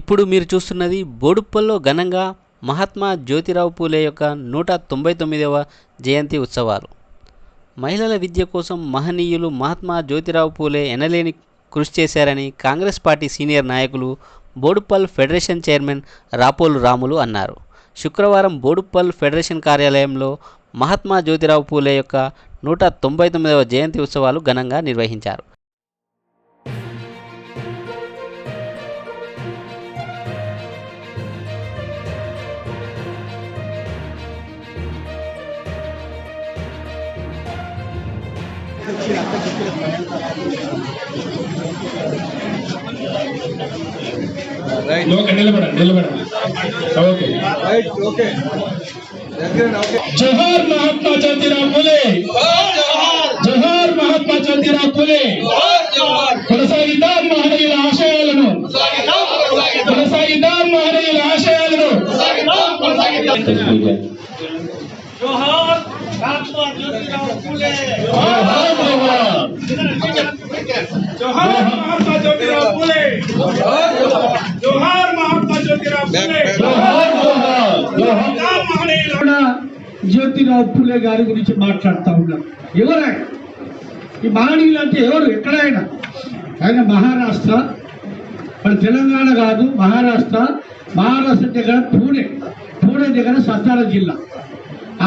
ఇప్పుడు మీరు చూస్తున్నది బోడుప్పల్లో ఘనంగా మహాత్మా జ్యోతిరావు పూలే యొక్క 199వ జయంతి ఉత్సవాలు. మహిళల విద్య కోసం మహనీయులు మహాత్మా జ్యోతిరావు పూలే ఎనలేని కృషి చేశారని కాంగ్రెస్ పార్టీ సీనియర్ నాయకులు బోడుప్పల్ ఫెడరేషన్ చైర్మన్ రాపోలు రాములు అన్నారు. శుక్రవారం బోడుప్పల్ ఫెడరేషన్ కార్యాలయంలో మహాత్మా జ్యోతిరావు పూలే యొక్క 199వ జయంతి ఉత్సవాలు ఘనంగా నిర్వహించారు. जोहार महात्मा ज्योतिराव फुले, जोहार महात्मा ज्योतिराव फुले. కొనసాగిద్దాం మహనీయుల ఆశయాలను, కొనసాగిద్దాం మహనీయుల ఆశయాలను. जोहार महात्मा ज्योतिराव फुले, जोहार महात्मा ज्योतिराव फुले, जोहार महात्मा ज्योतिराव फुले. జ్యోతిరావు పూలే గారి గురించి మాట్లాడుతూ ఉన్నాం. ఎవరైనా ఈ మహనీయులు అంటే ఎవరు? ఎక్కడైనా ఆయన మహారాష్ట్ర, మరి తెలంగాణ కాదు, మహారాష్ట్ర దగ్గర పూణే దగ్గర సతారా జిల్లా,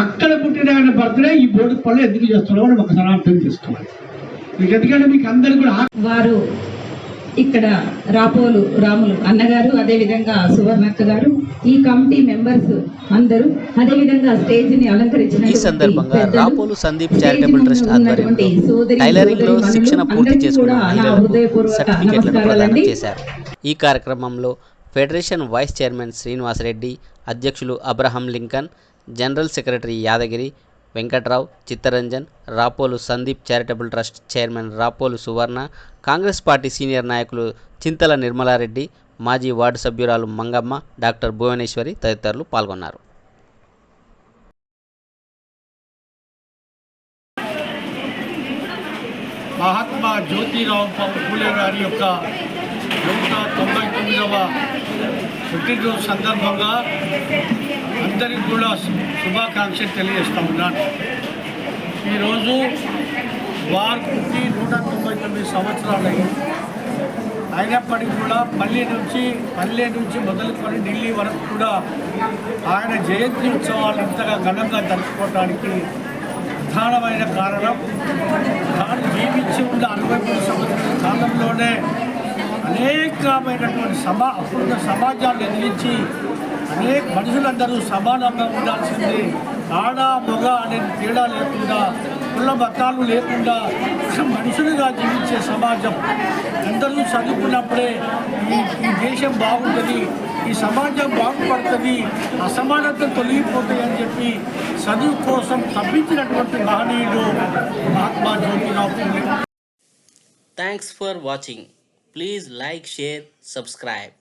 అక్కడ పుట్టిన ఆయన బర్త్డే ఈ బోడుప్పల్లో ఎందుకు చేస్తున్నారో మనం ఒకసారి అర్థం చేసుకోవాలి. మీకు ఎందుకంటే మీకు అందరు కూడా వారు ఇక్కడ రాపోలు రాములు అన్నగారు, అదేవిధంగా సువర్ణక్క గారు, ఈ కమిటీ మెంబర్స్ అందరూ, అదేవిధంగా స్టేజ్ ని అలంకరించిన ఈ సందర్భంగా రాపోలు సందీప్ చారిటబుల్ ట్రస్ట్ ఆధ్వర్యంలో టైలరింగ్ లో శిక్షణ పూర్తి చేసుకున్న మహిళలకు సర్టిఫికెట్లను ప్రదానం చేశారు. ఈ కార్యక్రమంలో ఫెడరేషన్ వైస్ చైర్మన్ శ్రీనివాసరెడ్డి, అధ్యక్షులు Abraham Lincoln, general secretary Yadagiri Venkatrao, Chittaranjan, Rapolu Sandeep charitable trust chairman Rapolu సువర్ణ, కాంగ్రెస్ పార్టీ సీనియర్ నాయకులు చింతల నిర్మలారెడ్డి, మాజీ వార్డు సభ్యురాలు మంగమ్మ, డాక్టర్ భువనేశ్వరి తదితరులు పాల్గొన్నారు. మహాత్మా జ్యోతిరావు పూలే గారి యొక్క 199వ పుట్టినరోజు సందర్భంగా అందరికీ కూడా శుభాకాంక్షలు తెలియజేస్తూ ఉన్నాను. ఈరోజు వారు పుట్టి 199 సంవత్సరాలు అయినప్పటికీ కూడా పల్లె నుంచి మొదలుకొని ఢిల్లీ వరకు కూడా ఆయన జయంతి ఉత్సవాలు ఇంతగా ఘనంగా జరుపుకోవడానికి ప్రధానమైన కారణం, తాను జీవించి ఉన్న 63 సంవత్సరాల కాలంలోనే అనేకమైనటువంటి అప్పుడున్న సమాజాన్ని ఎదిరించి అనేక మనుషులందరూ సమానంగా ఉండాల్సింది, ఆడ మొగ అనే తేడా లేకుండా, కుల మతాలు లేకుండా మనుషులుగా జీవించే సమాజం. అందరూ చదువుకున్నప్పుడే ఈ దేశం బాగుంటుంది, ఈ సమాజం బాగుపడుతుంది, అసమానతలు తొలగిపోతాయి అని చెప్పి చదువు కోసం తప్పించినటువంటి మహనీయుడు Mahatma Jyotirao Phule. Thanks for watching. Please like, share, subscribe.